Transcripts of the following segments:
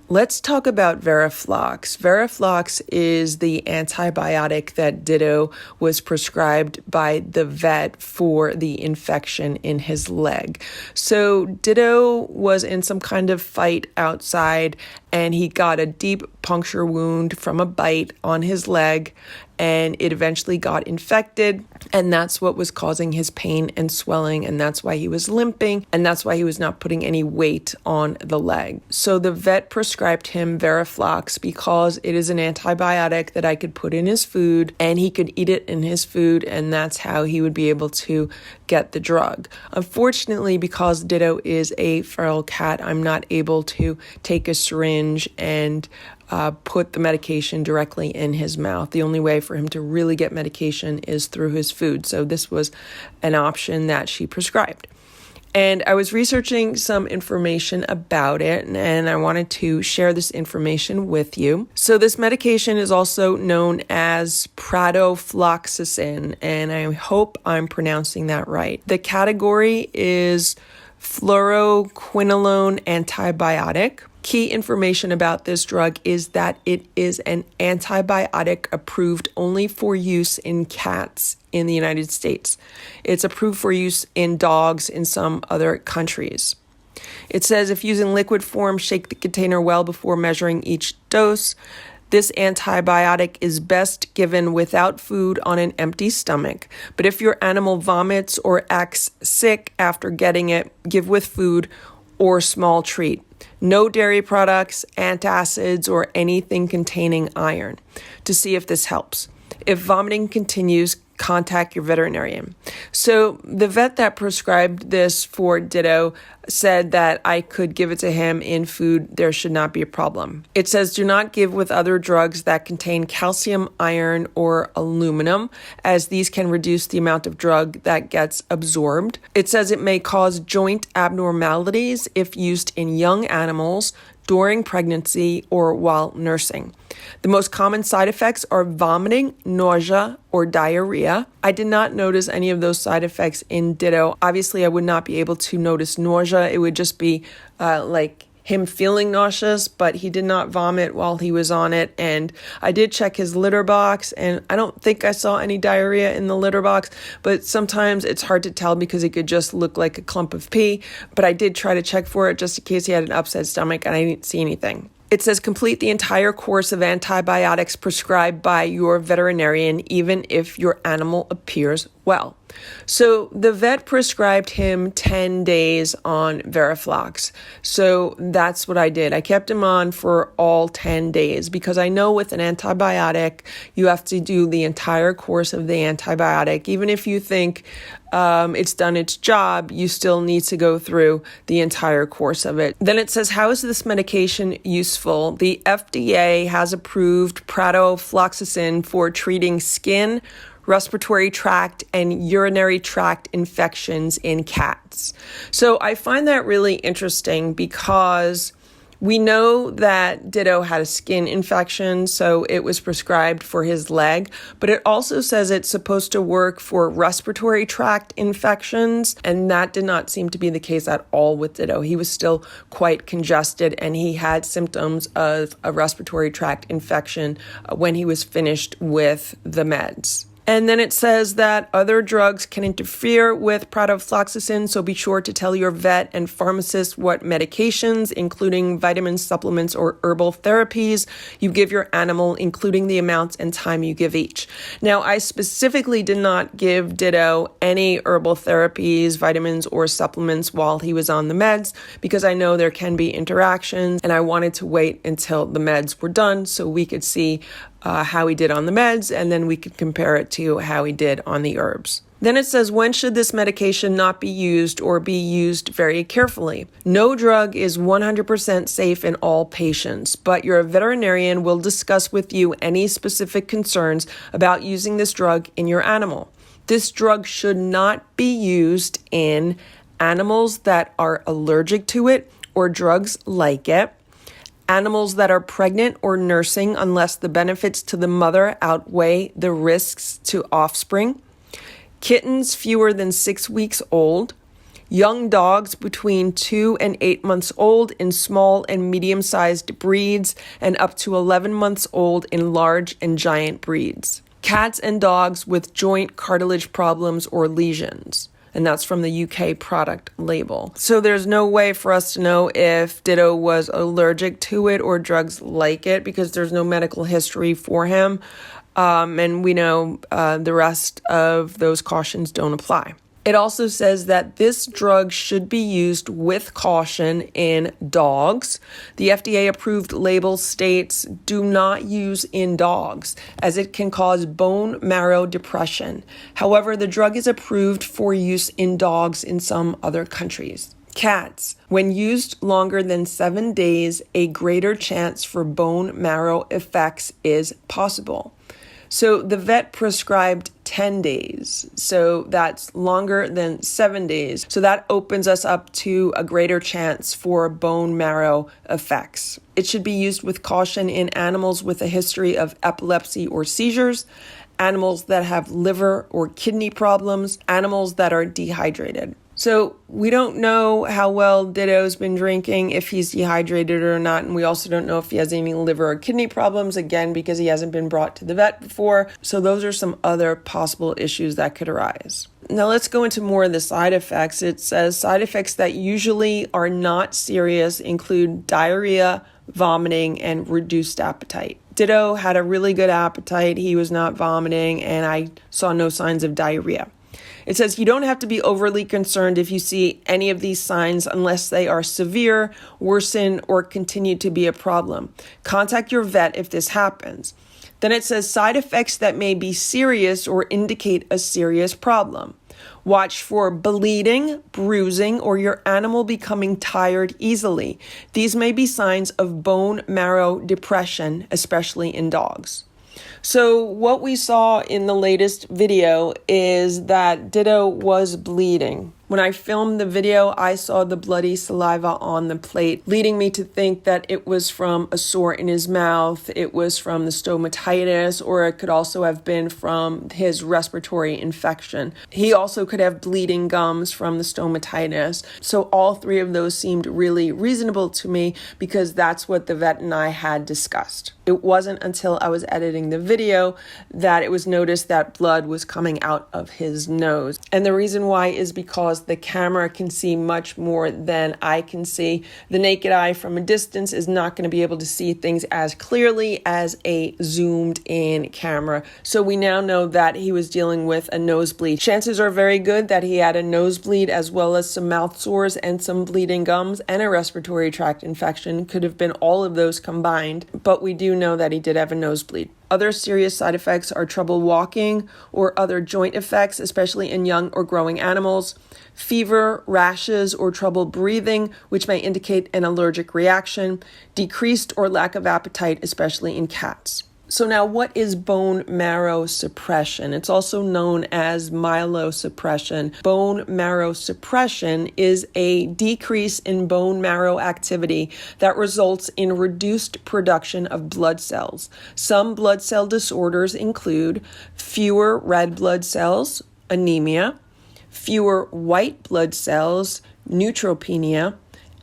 Let's talk about Veraflox. Veraflox is the antibiotic that Ditto was prescribed by the vet for the infection in his leg. So Ditto was in some kind of fight outside, and he got a deep puncture wound from a bite on his leg, and it eventually got infected, and that's what was causing his pain and swelling, and that's why he was limping, and that's why he was not putting any weight on the leg. So the vet prescribed him Veraflox because it is an antibiotic that I could put in his food, and he could eat it in his food, and that's how he would be able to get the drug. Unfortunately, because Ditto is a feral cat, I'm not able to take a syringe and put the medication directly in his mouth. The only way for him to really get medication is through his food. So this was an option that she prescribed. And I was researching some information about it, and I wanted to share this information with you. So this medication is also known as pradofloxacin, and I hope I'm pronouncing that right. The category is fluoroquinolone antibiotic. Key information about this drug is that it is an antibiotic approved only for use in cats in the United States. It's approved for use in dogs in some other countries. It says if used in liquid form, shake the container well before measuring each dose. This antibiotic is best given without food on an empty stomach. But if your animal vomits or acts sick after getting it, give with food or small treat. No dairy products, antacids, or anything containing iron to see if this helps. If vomiting continues, contact your veterinarian. So the vet that prescribed this for Ditto said that I could give it to him in food. There should not be a problem. It says do not give with other drugs that contain calcium, iron, or aluminum, as these can reduce the amount of drug that gets absorbed. It says it may cause joint abnormalities if used in young animals, during pregnancy, or while nursing. The most common side effects are vomiting, nausea, or diarrhea. I did not notice any of those side effects in Ditto. Obviously, I would not be able to notice nausea. It would just be like him feeling nauseous, but he did not vomit while he was on it. And I did check his litter box, and I don't think I saw any diarrhea in the litter box, but sometimes it's hard to tell because it could just look like a clump of pee. But I did try to check for it just in case he had an upset stomach, and I didn't see anything. It says complete the entire course of antibiotics prescribed by your veterinarian, even if your animal appears well. So the vet prescribed him 10 days on Veraflox. So that's what I did. I kept him on for all 10 days because I know with an antibiotic, you have to do the entire course of the antibiotic. Even if you think it's done its job, you still need to go through the entire course of it. Then it says, how is this medication useful? The FDA has approved pradofloxacin for treating skin, respiratory tract, and urinary tract infections in cats. So I find that really interesting because we know that Ditto had a skin infection, so it was prescribed for his leg, but it also says it's supposed to work for respiratory tract infections, and that did not seem to be the case at all with Ditto. He was still quite congested, and he had symptoms of a respiratory tract infection when he was finished with the meds. And then it says that other drugs can interfere with pradofloxacin, so be sure to tell your vet and pharmacist what medications, including vitamin supplements or herbal therapies, you give your animal, including the amounts and time you give each. Now, I specifically did not give Ditto any herbal therapies, vitamins, or supplements while he was on the meds because I know there can be interactions, and I wanted to wait until the meds were done so we could see how he did on the meds, and then we could compare it to how he did on the herbs. Then it says, when should this medication not be used or be used very carefully? No drug is 100% safe in all patients, but your veterinarian will discuss with you any specific concerns about using this drug in your animal. This drug should not be used in animals that are allergic to it or drugs like it, animals that are pregnant or nursing unless the benefits to the mother outweigh the risks to offspring, kittens fewer than 6 weeks old, Young dogs between 2 and 8 months old in small and medium-sized breeds, and up to 11 months old in large and giant breeds. Cats and dogs with joint cartilage problems or lesions. And that's from the UK product label. So there's no way for us to know if Ditto was allergic to it or drugs like it because there's no medical history for him. And we know the rest of those cautions don't apply. It also says that this drug should be used with caution in dogs. The FDA-approved label states, do not use in dogs, as it can cause bone marrow depression. However, the drug is approved for use in dogs in some other countries. Cats. When used longer than 7 days, a greater chance for bone marrow effects is possible. So the vet prescribed 10 days. So that's longer than 7 days. So that opens us up to a greater chance for bone marrow effects. It should be used with caution in animals with a history of epilepsy or seizures, animals that have liver or kidney problems, animals that are dehydrated. So we don't know how well Ditto's been drinking, if he's dehydrated or not, and we also don't know if he has any liver or kidney problems, again, because he hasn't been brought to the vet before. So those are some other possible issues that could arise. Now let's go into more of the side effects. It says side effects that usually are not serious include diarrhea, vomiting, and reduced appetite. Ditto had a really good appetite. He was not vomiting, and I saw no signs of diarrhea. It says you don't have to be overly concerned if you see any of these signs unless they are severe, worsen, or continue to be a problem. Contact your vet if this happens. Then it says side effects that may be serious or indicate a serious problem. Watch for bleeding, bruising, or your animal becoming tired easily. These may be signs of bone marrow depression, especially in dogs. So what we saw in the latest video is that Ditto was bleeding. When I filmed the video, I saw the bloody saliva on the plate, leading me to think that it was from a sore in his mouth, it was from the stomatitis, or it could also have been from his respiratory infection. He also could have bleeding gums from the stomatitis. So all three of those seemed really reasonable to me because that's what the vet and I had discussed. It wasn't until I was editing the video that it was noticed that blood was coming out of his nose. And the reason why is because the camera can see much more than I can see. The naked eye from a distance is not going to be able to see things as clearly as a zoomed in camera. So we now know that he was dealing with a nosebleed. Chances are very good that he had a nosebleed as well as some mouth sores and some bleeding gums and a respiratory tract infection. Could have been all of those combined, but we do know that he did have a nosebleed. Other serious side effects are trouble walking or other joint effects, especially in young or growing animals, fever, rashes, or trouble breathing, which may indicate an allergic reaction, decreased or lack of appetite, especially in cats. So now, what is bone marrow suppression? It's also known as myelosuppression. Bone marrow suppression is a decrease in bone marrow activity that results in reduced production of blood cells. Some blood cell disorders include fewer red blood cells, anemia, fewer white blood cells, neutropenia,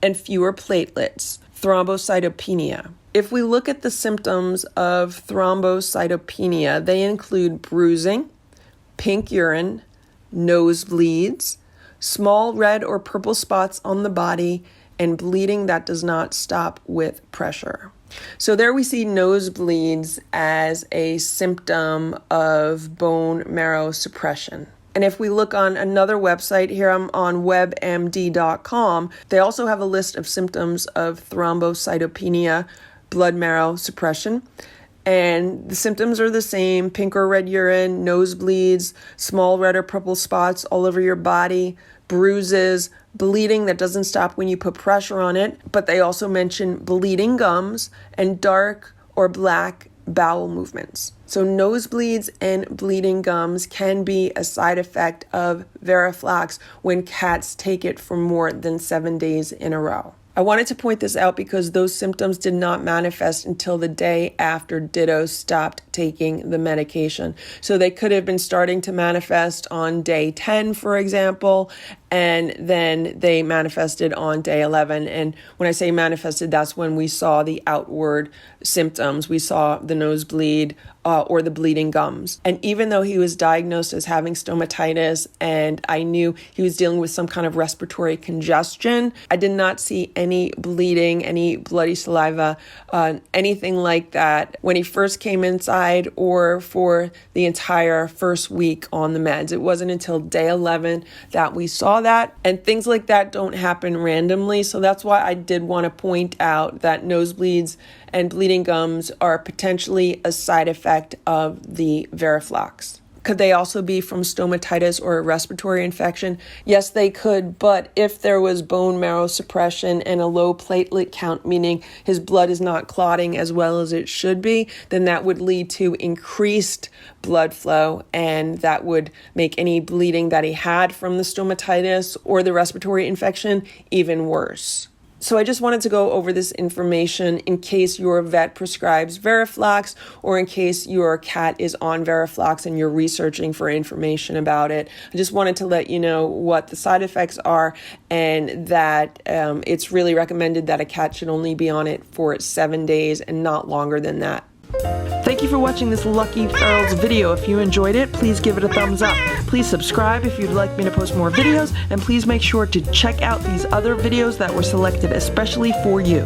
and fewer platelets, thrombocytopenia. If we look at the symptoms of thrombocytopenia, they include bruising, pink urine, nosebleeds, small red or purple spots on the body, and bleeding that does not stop with pressure. So there we see nosebleeds as a symptom of bone marrow suppression. And if we look on another website, here I'm on webmd.com, they also have a list of symptoms of thrombocytopenia, blood marrow suppression. And the symptoms are the same: pink or red urine, nosebleeds, small red or purple spots all over your body, bruises, bleeding that doesn't stop when you put pressure on it. But they also mention bleeding gums and dark or black bowel movements. So nosebleeds and bleeding gums can be a side effect of Veraflox when cats take it for more than 7 days in a row. I wanted to point this out because those symptoms did not manifest until the day after Ditto stopped taking the medication. So they could have been starting to manifest on day 10, for example, and then they manifested on day 11. And when I say manifested, that's when we saw the outward symptoms. We saw the nosebleed or the bleeding gums. And even though he was diagnosed as having stomatitis and I knew he was dealing with some kind of respiratory congestion, I did not see any bleeding, any bloody saliva, anything like that when he first came inside or for the entire first week on the meds. It wasn't until day 11 that we saw that, and things like that don't happen randomly. So that's why I did want to point out that nosebleeds and bleeding gums are potentially a side effect of the Veraflox. Could they also be from stomatitis or a respiratory infection? Yes, they could, but if there was bone marrow suppression and a low platelet count, meaning his blood is not clotting as well as it should be, then that would lead to increased blood flow, and that would make any bleeding that he had from the stomatitis or the respiratory infection even worse. So I just wanted to go over this information in case your vet prescribes Veraflox or in case your cat is on Veraflox and you're researching for information about it. I just wanted to let you know what the side effects are and that it's really recommended that a cat should only be on it for 7 days and not longer than that. Thank you for watching this Lucky Ferals video. If you enjoyed it, please give it a thumbs up. Please subscribe if you'd like me to post more videos, and please make sure to check out these other videos that were selected especially for you.